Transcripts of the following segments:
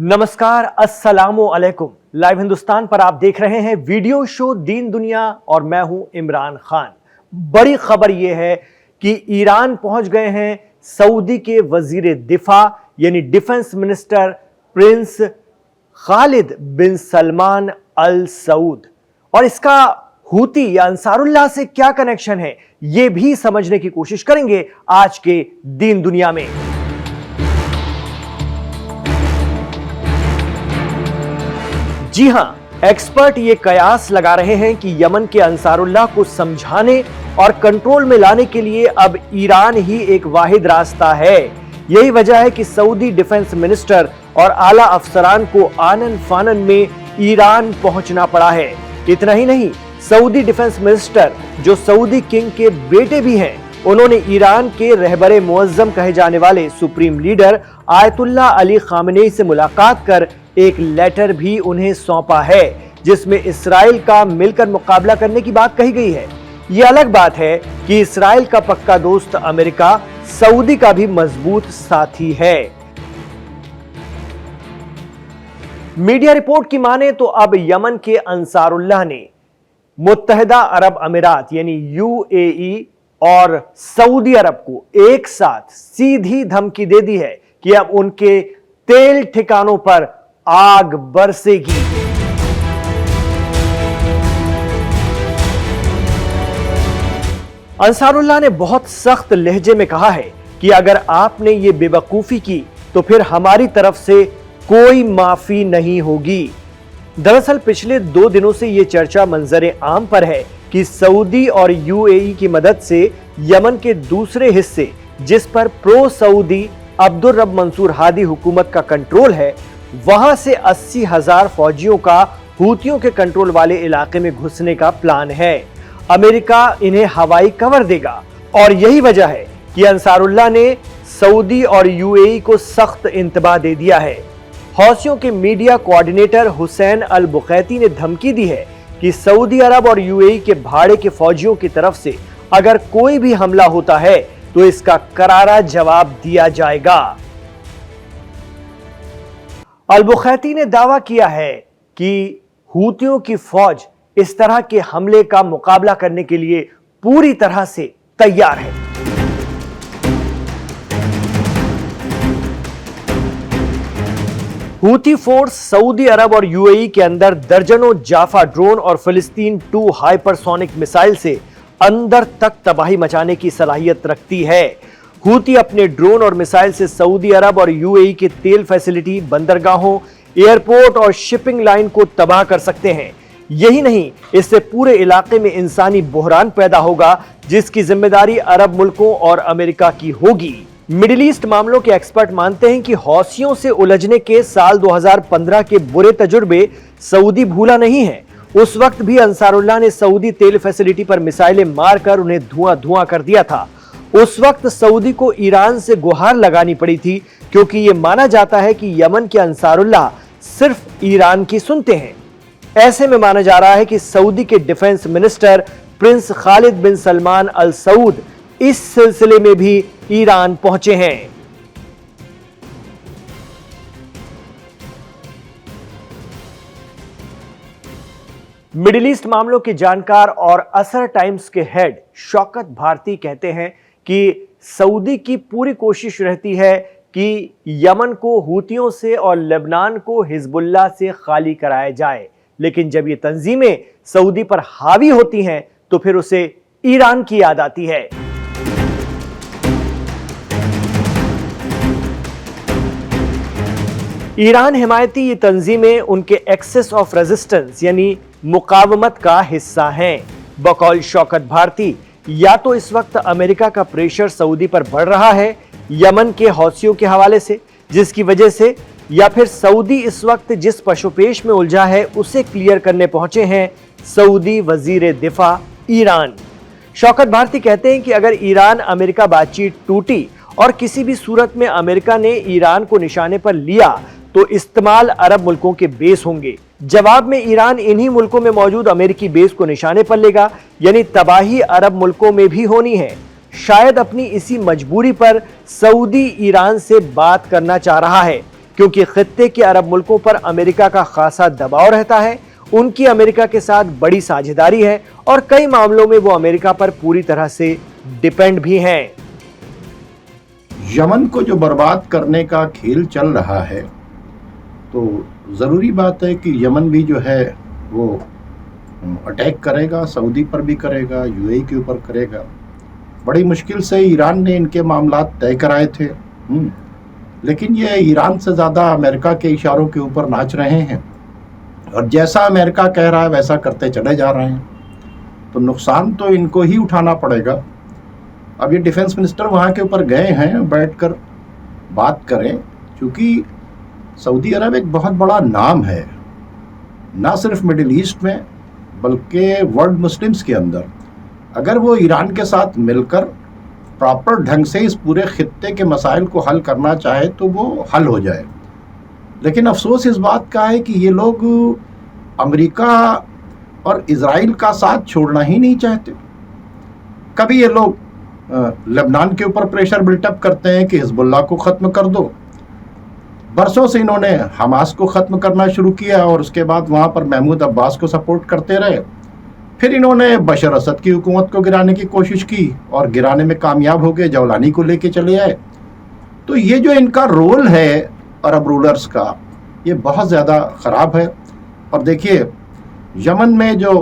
नमस्कार, अस्सलामु अलैकुम। लाइव हिंदुस्तान पर आप देख रहे हैं वीडियो शो दीन दुनिया और मैं हूं इमरान खान। बड़ी खबर यह है कि ईरान पहुंच गए हैं सऊदी के वजीर दिफा यानी डिफेंस मिनिस्टर प्रिंस खालिद बिन सलमान अल सऊद। और इसका हूती या अंसारुल्लाह से क्या कनेक्शन है, यह भी समझने की कोशिश करेंगे आज के दीन दुनिया में। जी हां, एक्सपर्ट ये कयास लगा रहे हैं कि यमन के अंसारुल्लाह को समझाने और कंट्रोल में लाने के लिए अब ईरान ही एक वाहिद रास्ता है। यही वजह है कि सऊदी डिफेंस मिनिस्टर और आला अफसरान को आनन फानन में ईरान पहुंचना पड़ा है। इतना ही नहीं, सऊदी डिफेंस मिनिस्टर जो सऊदी किंग के बेटे भी हैं, उन्होंने ईरान के रहबरे मुअज्जम कहे जाने वाले supreme leader Ayatollah Ali Khamenei से मुलाकात कर एक लेटर भी उन्हें सौंपा है, जिसमें इस्राइल का मिलकर मुकाबला करने की बात कही गई है। यह अलग बात है कि इस्राइल का पक्का दोस्त अमेरिका सऊदी का भी मजबूत साथी है। मीडिया रिपोर्ट की माने तो अब यमन के अंसारुल्लाह ने मुत्तहिदा अरब अमीरात यानी यूएई और सऊदी अरब को एक साथ सीधी धमकी दे दी है कि अब उनके तेल ठिकानों पर आग बरसेगी। अंसारुल्लाह ने बहुत सख्त लहजे में कहा है कि अगर आपने ये बेवकूफी की तो फिर हमारी तरफ से कोई माफी नहीं होगी। दरअसल पिछले 2 दिनों से यह चर्चा मंजरे आम पर है कि सऊदी और यूएई की मदद से यमन के दूसरे हिस्से, जिस पर प्रो सऊदी अब्दुल रब मंसूर हादी हुकूमत का कंट्रोल है, वहां से 80,000 फौजियों का हूतियों के कंट्रोल वाले इलाके में घुसने का प्लान है। अमेरिका इन्हें हवाई कवर देगा और यही वजह है कि अंसारुल्लाह ने सऊदी और यूएई को सख्त इंतबाह दे दिया है। हौसियों के मीडिया कोऑर्डिनेटर हुसैन अल बुखैती ने धमकी दी है कि सऊदी अरब और यूएई के भाड़े के फौजियों की तरफ से अगर कोई भी हमला होता है तो इसका करारा जवाब दिया जाएगा। अल बुखैती ने दावा किया है कि हूतियों की फौज इस तरह के हमले का मुकाबला करने के लिए पूरी तरह से तैयार है। हूती फोर्स सऊदी अरब और यूएई के अंदर दर्जनों जाफा ड्रोन और फिलिस्तीन 2 हाइपरसोनिक मिसाइल से अंदर तक तबाही मचाने की सलाहियत रखती है। हूती अपने ड्रोन और मिसाइल से सऊदी अरब और यूएई के तेल फैसिलिटी, बंदरगाहों, एयरपोर्ट और शिपिंग लाइन को तबाह कर सकते हैं। यही नहीं, इससे पूरे इलाके में इंसानी बहरान पैदा होगा, जिसकी जिम्मेदारी अरब मुल्कों और अमेरिका की होगी। मिडिल ईस्ट मामलों के एक्सपर्ट मानते हैं कि हौसियों से उलझने के साल 2015 के बुरे तजुर्बे सऊदी भूला नहीं है। उस वक्त भी अंसारुल्लाह ने सऊदी तेल फैसिलिटी पर मिसाइलें मारकर उन्हें धुआं धुआं कर दिया था। उस वक्त सऊदी को ईरान से गुहार लगानी पड़ी थी, क्योंकि यह माना जाता है कि यमन के अंसारुल्लाह सिर्फ ईरान की सुनते हैं। ऐसे में माना जा रहा है कि सऊदी के डिफेंस मिनिस्टर प्रिंस खालिद बिन सलमान अल सऊद इस सिलसिले में भी ईरान पहुंचे हैं। मिडिल ईस्ट मामलों के जानकार और असर टाइम्स के हेड शौकत भारती कहते हैं कि सऊदी की पूरी कोशिश रहती है कि यमन को हूतियों से और लेबनान को हिजबुल्लाह से खाली कराया जाए, लेकिन जब ये तंजीमें सऊदी पर हावी होती हैं तो फिर उसे ईरान की याद आती है। ईरान हिमायती ये तंजीमें उनके एक्सेस ऑफ रेजिस्टेंस यानी मुकावमत का हिस्सा हैं। बकौल शौकत भारती, या तो इस वक्त अमेरिका का प्रेशर सऊदी पर बढ़ रहा है यमन के हौसियों के हवाले से, जिसकी वजह से, या फिर सऊदी इस वक्त जिस पशुपेश में उलझा है उसे क्लियर करने पहुंचे हैं सऊदी वजीर दिफा ईरान। शौकत भारती कहते हैं कि अगर ईरान अमेरिका बातचीत टूटी और किसी भी सूरत में अमेरिका ने ईरान को निशाने पर लिया तो इस्तेमाल अरब मुल्कों के बेस होंगे। जवाब में ईरान इन्हीं मुल्कों में मौजूद अमेरिकी बेस को निशाने पर लेगा, यानी तबाही अरब मुल्कों में भी होनी है। शायद अपनी इसी मजबूरी पर सऊदी ईरान से बात करना चाह रहा है। क्योंकि खित्ते के अरब मुल्कों पर अमेरिका का खासा दबाव रहता है, उनकी अमेरिका के साथ बड़ी साझेदारी है और कई मामलों में वो अमेरिका पर पूरी तरह से डिपेंड भी हैं। यमन को जो बर्बाद करने का खेल चल रहा है, तो ज़रूरी बात है कि यमन भी जो है वो अटैक करेगा, सऊदी पर भी करेगा, यूएई के ऊपर करेगा। बड़ी मुश्किल से ईरान ने इनके मामलात तय कराए थे, लेकिन ये ईरान से ज़्यादा अमेरिका के इशारों के ऊपर नाच रहे हैं और जैसा अमेरिका कह रहा है वैसा करते चले जा रहे हैं। तो नुकसान तो इनको ही उठाना पड़ेगा। अब ये डिफेंस मिनिस्टर वहाँ के ऊपर गए हैं, बैठकर बात करें, क्योंकि सऊदी अरब एक बहुत बड़ा नाम है, ना सिर्फ मिडिल ईस्ट में बल्कि वर्ल्ड मुस्लिम्स के अंदर। अगर वो ईरान के साथ मिलकर प्रॉपर ढंग से इस पूरे खित्ते के मसाइल को हल करना चाहे तो वो हल हो जाए। लेकिन अफसोस इस बात का है कि ये लोग अमेरिका और इजराइल का साथ छोड़ना ही नहीं चाहते। कभी ये लोग लेबनान के ऊपर प्रेशर बिल्टअप करते हैं कि हिजबुल्लाह को ख़त्म कर दो। बरसों से इन्होंने हमास को ख़त्म करना शुरू किया और उसके बाद वहाँ पर महमूद अब्बास को सपोर्ट करते रहे। फिर इन्होंने बशर असद की हुकूमत को गिराने की कोशिश की और गिराने में कामयाब हो गए, जौलानी को लेके चले आए। तो ये जो इनका रोल है अरब रूलर्स का, ये बहुत ज़्यादा ख़राब है। और देखिए, यमन में जो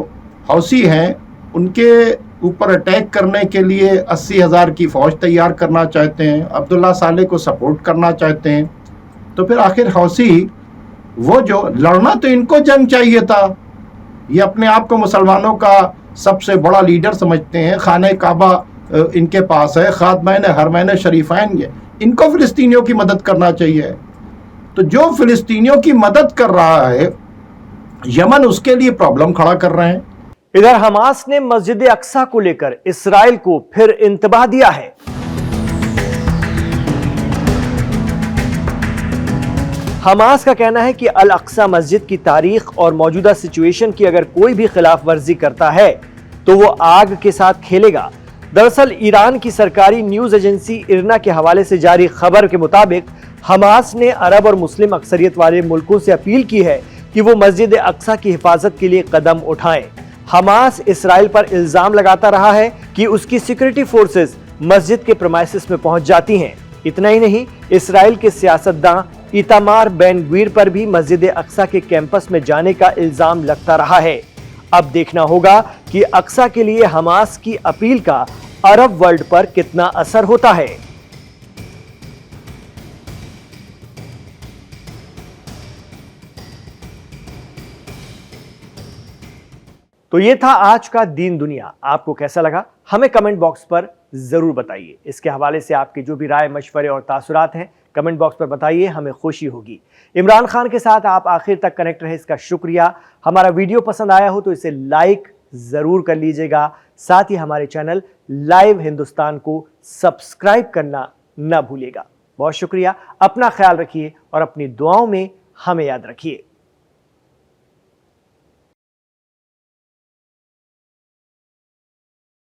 हौसी हैं उनके ऊपर अटैक करने के लिए 80,000 की फ़ौज तैयार करना चाहते हैं, अब्दुल्ला साले को सपोर्ट करना चाहते हैं। तो फिर आखिर हौसी वो जो लड़ना तो इनको जंग चाहिए था, ये अपने आप को मुसलमानों का सबसे बड़ा लीडर समझते हैं, खाने काबा इनके पास है, खातमैन हरमैन शरीफैन, ये इनको फ़िलिस्तीनियों की मदद करना चाहिए। तो जो फ़िलिस्तीनियों की मदद कर रहा है यमन, उसके लिए प्रॉब्लम खड़ा कर रहे हैं। इधर हमास ने मस्जिद अक्सा को लेकर इस्राइल को फिर इंतबाह दिया है। हमास का कहना है कि अल अक्सा मस्जिद की तारीख और मौजूदा सिचुएशन की अगर कोई भी खिलाफ वर्जी करता है तो वो आग के साथ खेलेगा। दरअसल ईरान की सरकारी न्यूज एजेंसी इरना के हवाले से जारी खबर के मुताबिक हमास ने अरब और मुस्लिम अक्सरियत वाले मुल्कों से अपील की है कि वो मस्जिद अक्सा की हिफाजत के लिए कदम उठाएं। हमास इसराइल पर इल्जाम लगाता रहा है कि उसकी सिक्योरिटी फोर्सेस मस्जिद के प्रेमाइसिस में पहुंच जाती हैं। इतना ही नहीं, इसराइल के सियासतदान इतामार बेन ग्वीर पर भी मस्जिद अक्सा के कैंपस में जाने का इल्जाम लगता रहा है। अब देखना होगा कि अक्सा के लिए हमास की अपील का अरब वर्ल्ड पर कितना असर होता है। तो ये था आज का दीन दुनिया। आपको कैसा लगा हमें कमेंट बॉक्स पर जरूर बताइए। इसके हवाले से आपकी जो भी राय, मशवरे और तासुरात हैं कमेंट बॉक्स पर बताइए, हमें खुशी होगी। इमरान खान के साथ आप आखिर तक कनेक्ट रहे, इसका शुक्रिया। हमारा वीडियो पसंद आया हो तो इसे लाइक जरूर कर लीजिएगा। साथ ही हमारे चैनल लाइव हिंदुस्तान को सब्सक्राइब करना न भूलिएगा। बहुत शुक्रिया। अपना ख्याल रखिए और अपनी दुआओं में हमें याद रखिए।